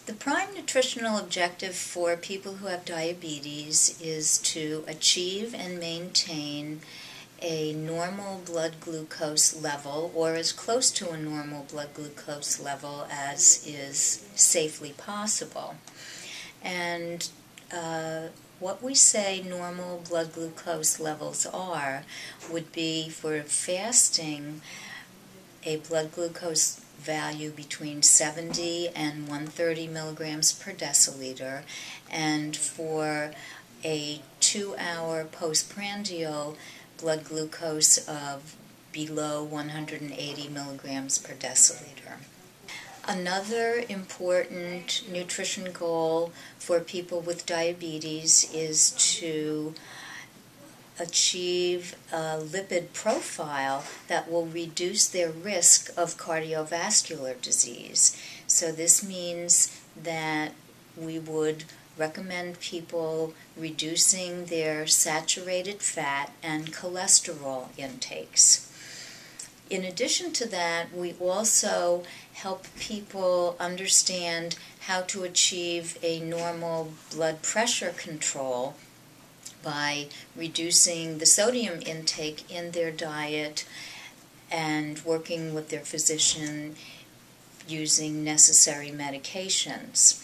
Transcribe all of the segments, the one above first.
The prime nutritional objective for people who have diabetes is to achieve and maintain a normal blood glucose level, or as close to a normal blood glucose level as is safely possible. And what we say normal blood glucose levels are would be for fasting a blood glucose value between 70 and 130 milligrams per deciliter, and for a 2-hour postprandial blood glucose of below 180 milligrams per deciliter. Another important nutrition goal for people with diabetes is to achieve a lipid profile that will reduce their risk of cardiovascular disease. So this means that we would recommend people reducing their saturated fat and cholesterol intakes. In addition to that, we also help people understand how to achieve a normal blood pressure control by reducing the sodium intake in their diet and working with their physician using necessary medications.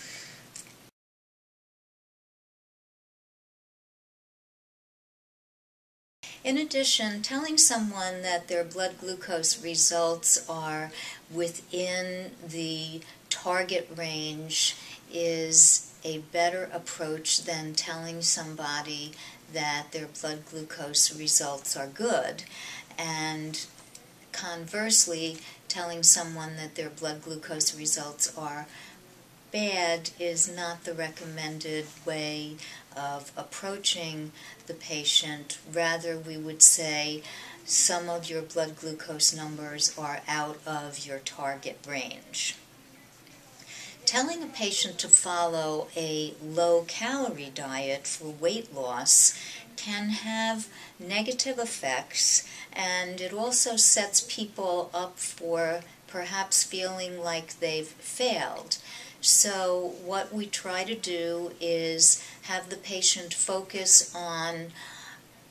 In addition, telling someone that their blood glucose results are within the target range is a better approach than telling somebody that their blood glucose results are good. And conversely, telling someone that their blood glucose results are bad is not the recommended way of approaching the patient. Rather, we would say some of your blood glucose numbers are out of your target range. Telling a patient to follow a low-calorie diet for weight loss can have negative effects, and it also sets people up for perhaps feeling like they've failed. So what we try to do is have the patient focus on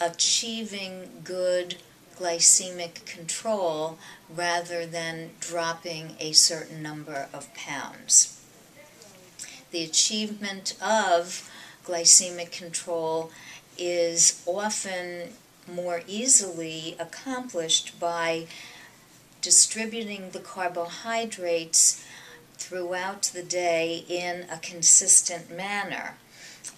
achieving good glycemic control rather than dropping a certain number of pounds. The achievement of glycemic control is often more easily accomplished by distributing the carbohydrates throughout the day in a consistent manner.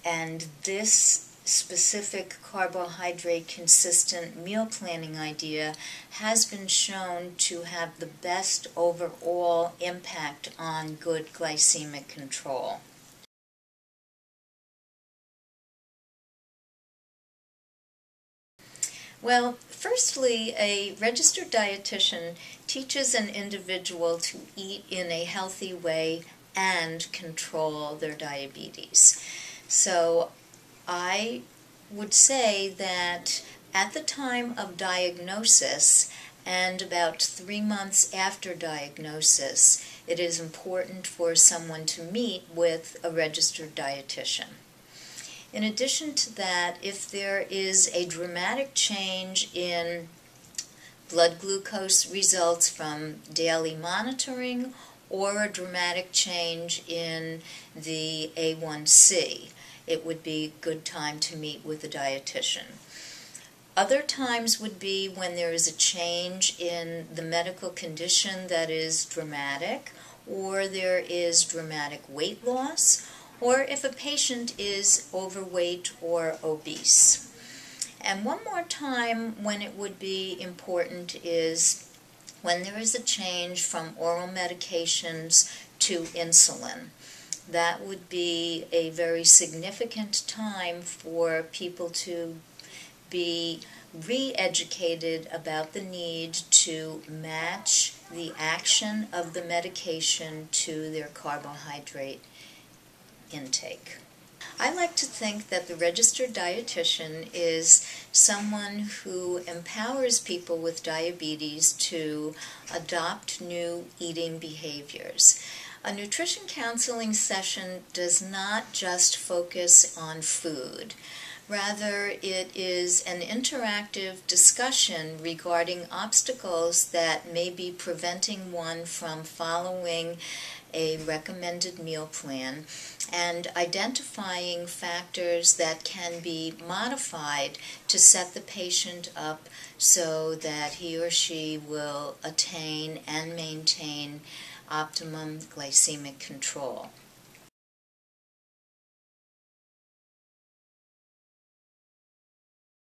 And this specific carbohydrate consistent meal planning idea has been shown to have the best overall impact on good glycemic control. Well, firstly, a registered dietitian teaches an individual to eat in a healthy way and control their diabetes. So I would say that at the time of diagnosis and about 3 months after diagnosis, it is important for someone to meet with a registered dietitian. In addition to that, if there is a dramatic change in blood glucose results from daily monitoring or a dramatic change in the A1C, it would be a good time to meet with a dietitian. Other times would be when there is a change in the medical condition that is dramatic, or there is dramatic weight loss, or if a patient is overweight or obese. And one more time when it would be important is when there is a change from oral medications to insulin. That would be a very significant time for people to be re-educated about the need to match the action of the medication to their carbohydrate intake. I like to think that the registered dietitian is someone who empowers people with diabetes to adopt new eating behaviors. A nutrition counseling session does not just focus on food. Rather, it is an interactive discussion regarding obstacles that may be preventing one from following a recommended meal plan and identifying factors that can be modified to set the patient up so that he or she will attain and maintain optimum glycemic control.